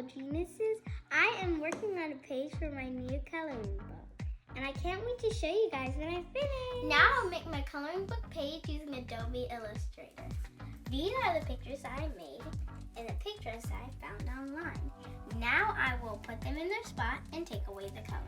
Geniuses. I am working on a page for my new coloring book. And I can't wait to show you guys when I finish. Now I'll make my coloring book page using Adobe Illustrator. These are the pictures I made and the pictures I found online. Now I will put them in their spot and take away the color.